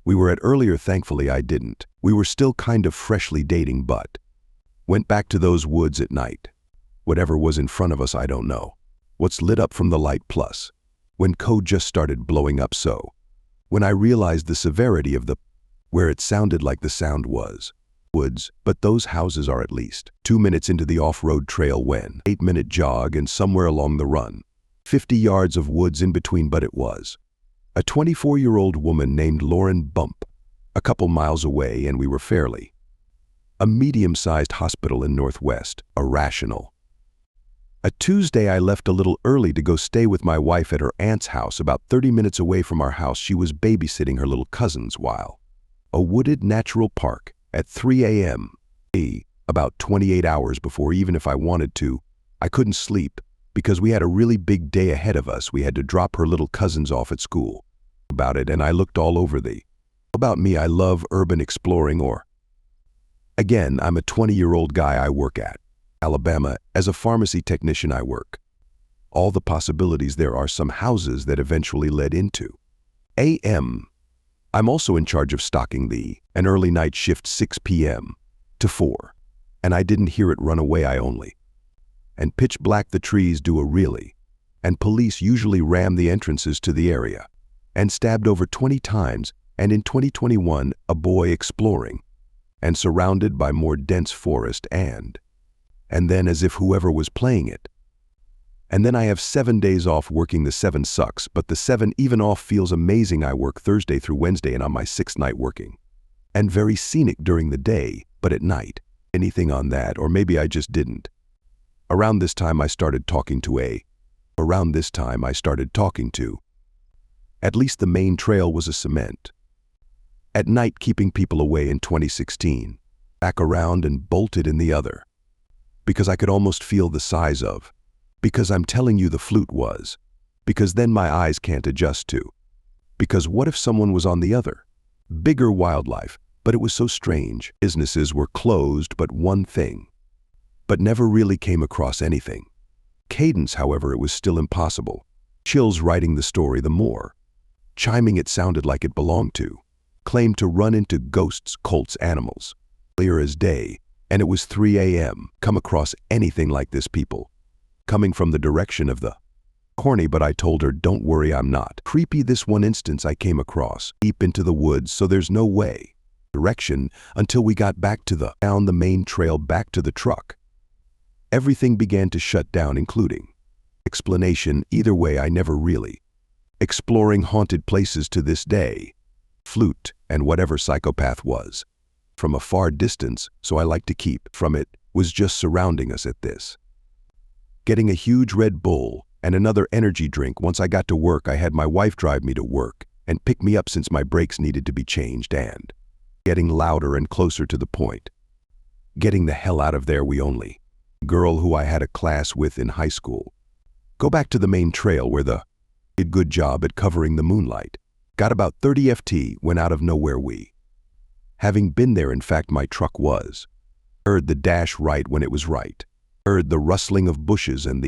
We were at earlier, thankfully I didn't. We were still kind of freshly dating, but went back to those woods at night. Whatever was in front of us, I don't know. What's lit up from the light plus. When code just started blowing up, so when I realized the severity of where it sounded like the sound was woods, but those houses are at least 2 minutes into the off-road trail when 8-minute jog and somewhere along the run. 50 yards of woods in between, but it was a 24-year-old woman named Lauren Bump, a couple miles away, and we were fairly a medium-sized hospital in Northwest, a rational. A Tuesday I left a little early to go stay with my wife at her aunt's house about 30 minutes away from our house. She was babysitting her little cousins while a wooded natural park at 3 a.m. About 28 hours before, even if I wanted to, I couldn't sleep because we had a really big day ahead of us. We had to drop her little cousins off at school. About it, and I looked all over about me. I love urban exploring, or again, I'm a 20-year-old guy. I work at Alabama as a pharmacy technician. I work all the possibilities. There are some houses that eventually led into AM. I'm also in charge of stocking an early night shift 6 p.m. to 4, and I didn't hear it run away. I only and pitch black the trees do a really, and police usually ram the entrances to the area, and stabbed over 20 times, and in 2021, a boy exploring, and surrounded by more dense forest, and then as if whoever was playing it. And then I have 7 days off working. The 7 sucks, but the 7 even off feels amazing. I work Thursday through Wednesday, and on my 6th night working. And very scenic during the day, but at night, anything on that, or maybe I just didn't. Around this time I started talking to at least the main trail was a cement. At night, keeping people away in 2016, back around and bolted in the other. Because I could almost feel the size of, because I'm telling you the flute was, because then my eyes can't adjust to, because what if someone was on the other? Bigger wildlife, but it was so strange. Businesses were closed, but one thing. But never really came across anything. Cadence, however, it was still impossible. Chills writing the story, the more chiming it sounded like it belonged to. Claimed to run into ghosts, cults, animals. Clear as day, and it was 3 a.m. Come across anything like this, people coming from the direction of the corny, but I told her, don't worry, I'm not creepy. This one instance I came across deep into the woods, so there's no way direction until we got back to down the main trail back to the truck. Everything began to shut down, including explanation. Either way, I never really exploring haunted places to this day. Flute and whatever psychopath was from a far distance, so I like to keep from it, was just surrounding us at this. Getting a huge Red Bull and another energy drink. Once I got to work, I had my wife drive me to work and pick me up since my brakes needed to be changed, and getting louder and closer to the point. Getting the hell out of there. We only girl who I had a class with in high school. Go back to the main trail where did good job at covering the moonlight. Got about 30 FT, went out of nowhere. We having been there, in fact my truck was. Heard the dash right when it was right. Heard the rustling of bushes and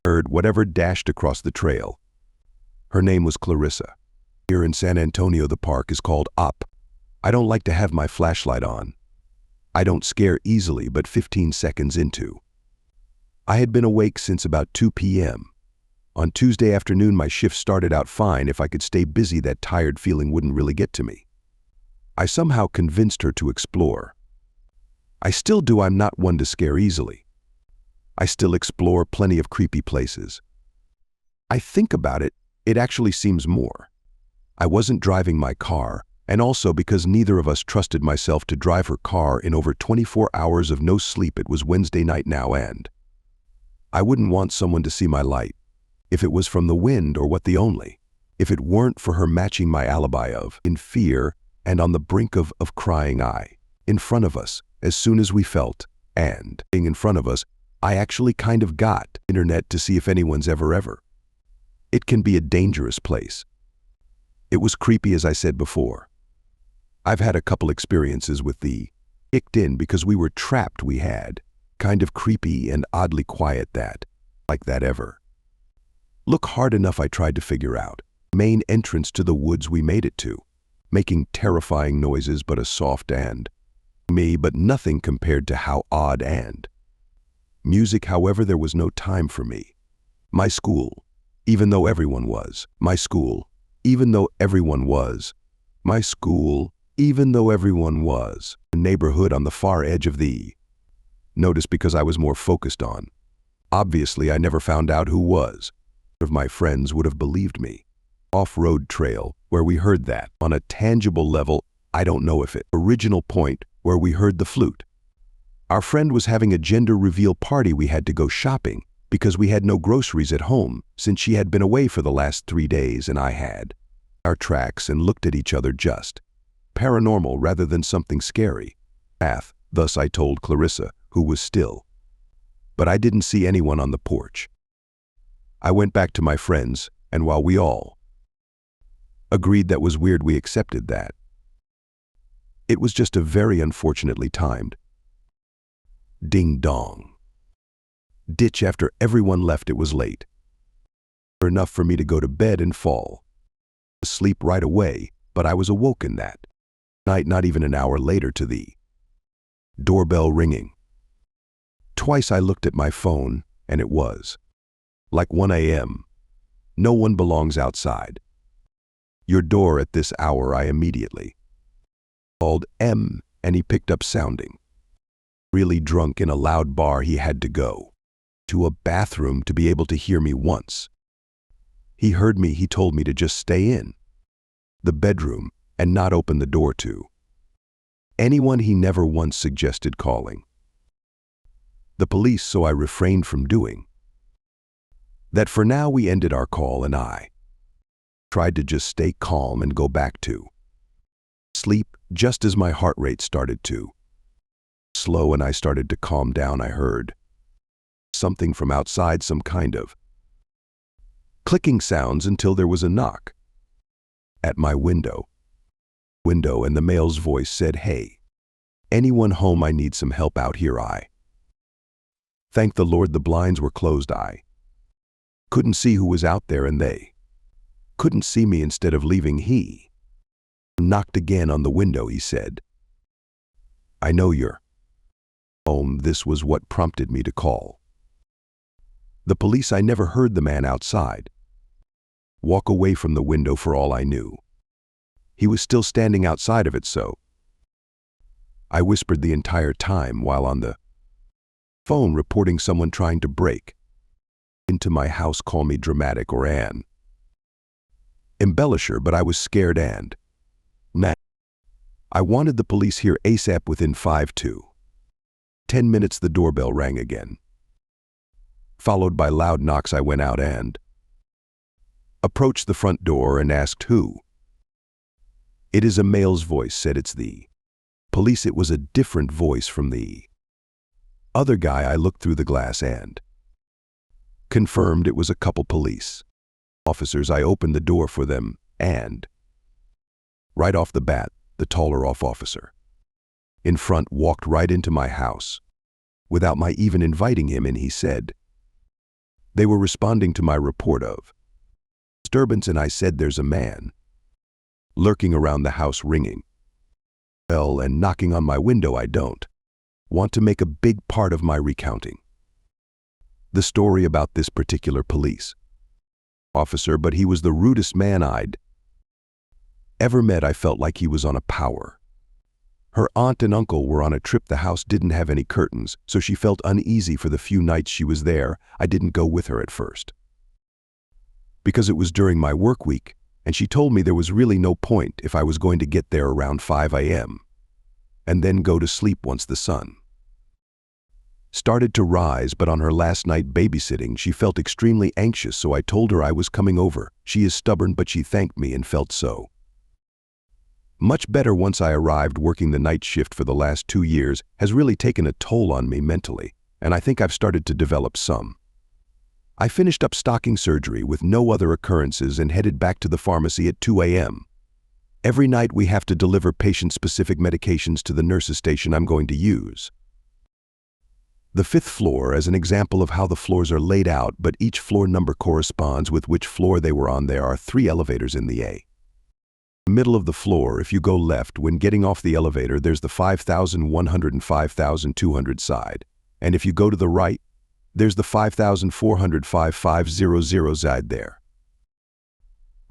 heard whatever dashed across the trail. Her name was Clarissa. Here in San Antonio the park is called Op. I don't like to have my flashlight on. I don't scare easily, but 15 seconds into. I had been awake since about 2 p.m. On Tuesday afternoon my shift started out fine. If I could stay busy, that tired feeling wouldn't really get to me. I somehow convinced her to explore. I still do. I'm not one to scare easily. I still explore plenty of creepy places. I think about it, it actually seems more. I wasn't driving my car, and also because neither of us trusted myself to drive her car in over 24 hours of no sleep. It was Wednesday night now, and I wouldn't want someone to see my light. If it was from the wind or what, the only. If it weren't for her matching my alibi of in fear and on the brink of crying. In front of us, as soon as we felt, and being in front of us, I actually kind of got internet to see if anyone's ever. It can be a dangerous place. It was creepy, as I said before. I've had a couple experiences with kicked in because we were trapped. We had kind of creepy and oddly quiet like that ever. Look hard enough, I tried to figure out. Main entrance to the woods we made it to. making terrifying noises but a soft and me, but nothing compared to how odd and music. However, there was no time for me. My school, even though everyone was. My school, even though everyone was. My school, even though everyone was. A neighborhood on the far edge of the notice because I was more focused on. Obviously, I never found out who was. Of my friends would have believed me. Off-road trail, where we heard that. On a tangible level, I don't know if it. Original point, where we heard the flute. Our friend was having a gender reveal party. We had to go shopping because we had no groceries at home since she had been away for the last 3 days and I had. Our tracks and looked at each other just. Paranormal rather than something scary. Thus I told Clarissa, who was still. But I didn't see anyone on the porch. I went back to my friends, and while we all agreed that was weird, we accepted that. It was just a very unfortunately timed ding-dong ditch after everyone left. It was late. Enough for me to go to bed and fall asleep right away, but I was awoken that night, not even an hour later, to the doorbell ringing. Twice I looked at my phone, and it was like 1 a.m. No one belongs outside your door at this hour. I immediately called M, and he picked up sounding really drunk in a loud bar. He had to go to a bathroom to be able to hear me. Once he heard me, he told me to just stay in the bedroom and not open the door to anyone. He never once suggested calling the police, so I refrained from doing that. For now, we ended our call and I tried to just stay calm and go back to sleep. Just as my heart rate started to slow and I started to calm down, I heard something from outside, some kind of clicking sounds, until there was a knock at my window, and the male's voice said, "Hey, anyone home? I need some help out here." I thank the Lord the blinds were closed. I couldn't see who was out there and they couldn't see me. Instead of leaving, he knocked again on the window. He said, "I know you're home." This was what prompted me to call the police. I never heard the man outside walk away from the window. For all I knew, he was still standing outside of it, so I whispered the entire time while on the phone reporting someone trying to break into my house. Call me dramatic or an embellisher, but I was scared and mad. I wanted the police here ASAP. Within 5 to 10 minutes, the doorbell rang again, followed by loud knocks. I went out and approached the front door and asked who. It is a male's voice said, "It's the police." It was a different voice from the other guy. I looked through the glass and confirmed it was a couple police officers. I opened the door for them, and right off the bat, the taller officer in front walked right into my house without my even inviting him in. He said they were responding to my report of disturbance, and I said, "There's a man lurking around the house, ringing bell and knocking on my window." I don't want to make a big part of my recounting the story about this particular police officer, but he was the rudest man I'd ever met. I felt like he was on a power. Her aunt and uncle were on a trip. The house didn't have any curtains, so she felt uneasy for the few nights she was there. I didn't go with her at first because it was during my work week, and she told me there was really no point if I was going to get there around 5 a.m. and then go to sleep once the sun started to rise. But on her last night babysitting, she felt extremely anxious, so I told her I was coming over. She is stubborn, but she thanked me and felt so much better once I arrived. Working the night shift for the last 2 years has really taken a toll on me mentally, and I think I've started to develop some. I finished up stocking surgery with no other occurrences and headed back to the pharmacy at 2 a.m. Every night we have to deliver patient-specific medications to the nurse's station I'm going to use the 5th floor as an example of how the floors are laid out, but each floor number corresponds with which floor they were on. There are 3 elevators in the A Middle of the floor, if you go left, when getting off the elevator, there's the 5,100 and 5,200 side. And if you go to the right, there's the 5,400 5,500 side there.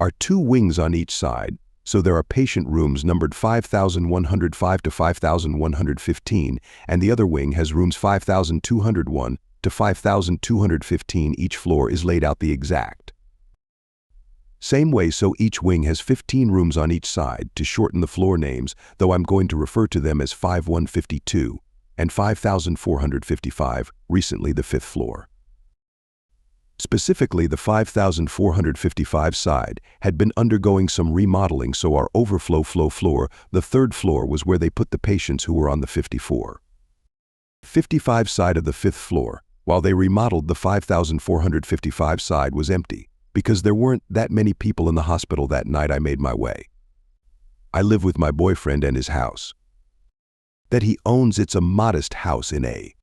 Are two wings on each side, so there are patient rooms numbered 5,105 to 5,115, and the other wing has rooms 5,201 to 5,215. Each floor is laid out the exact same way, so each wing has 15 rooms on each side to shorten the floor names, though I'm going to refer to them as 5,152 and 5,455, recently the 5th floor. Specifically, the 5,455 side had been undergoing some remodeling, so our overflow floor, the 3rd floor, was where they put the patients who were on the 55 side of the 5th floor, while they remodeled the 5,455 side was empty, because there weren't that many people in the hospital that night. I made my way. I live with my boyfriend and his house that he owns. It's a modest house in a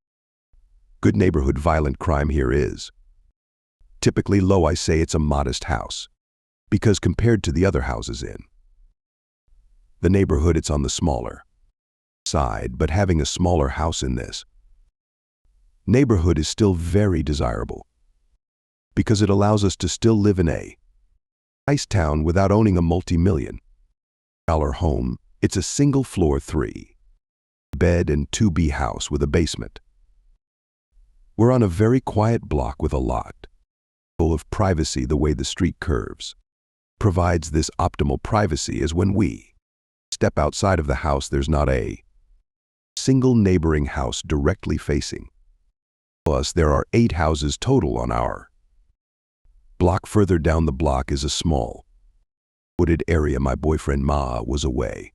good neighborhood. Violent crime here is typically low. I say it's a modest house because compared to the other houses in the neighborhood, it's on the smaller side, but having a smaller house in this neighborhood is still very desirable because it allows us to still live in a nice town without owning a multi-million-dollar home. It's a single-floor 3-bed and 2B house with a basement. We're on a very quiet block with a lot full of privacy. The way the street curves provides this optimal privacy is when we step outside of the house, there's not a single neighboring house directly facing us. There are 8 houses total on our block. Further down the block is a small wooded area. My boyfriend Ma was away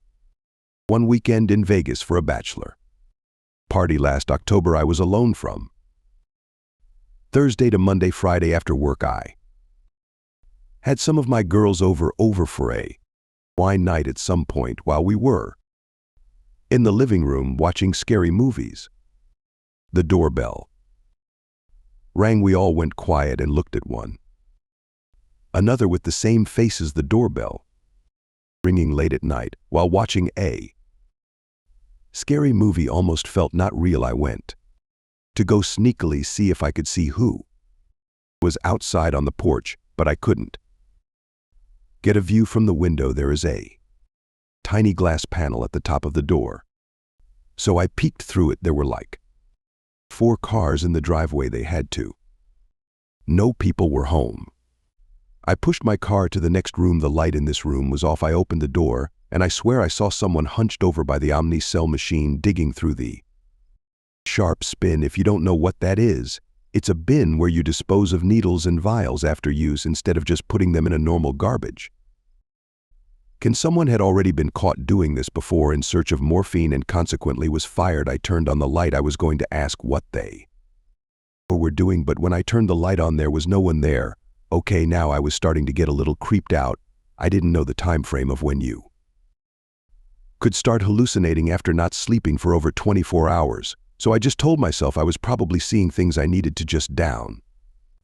one weekend in Vegas for a bachelor party last October. I was alone from Thursday to Monday. Friday after work, I had some of my girls over for a wine night. At some point while we were in the living room watching scary movies, the doorbell rang. We all went quiet and looked at one another with the same faces. The doorbell ringing late at night while watching a scary movie almost felt not real. I went to go sneakily see if I could see who was outside on the porch, but I couldn't get a view from the window. There is a tiny glass panel at the top of the door, so I peeked through it. There were like 4 cars in the driveway. They had to. No people were home. I pushed my car to the next room. The light in this room was off. I opened the door, and I swear I saw someone hunched over by the Omni-Cell machine digging through the sharp spin. If you don't know what that is, it's a bin where you dispose of needles and vials after use instead of just putting them in a normal garbage. Someone had already been caught doing this before in search of morphine and consequently was fired. I turned on the light. I was going to ask what they were doing, but when I turned the light on, there was no one there. Okay, now I was starting to get a little creeped out. I didn't know the time frame of when you could start hallucinating after not sleeping for over 24 hours, so I just told myself I was probably seeing things I needed to just down.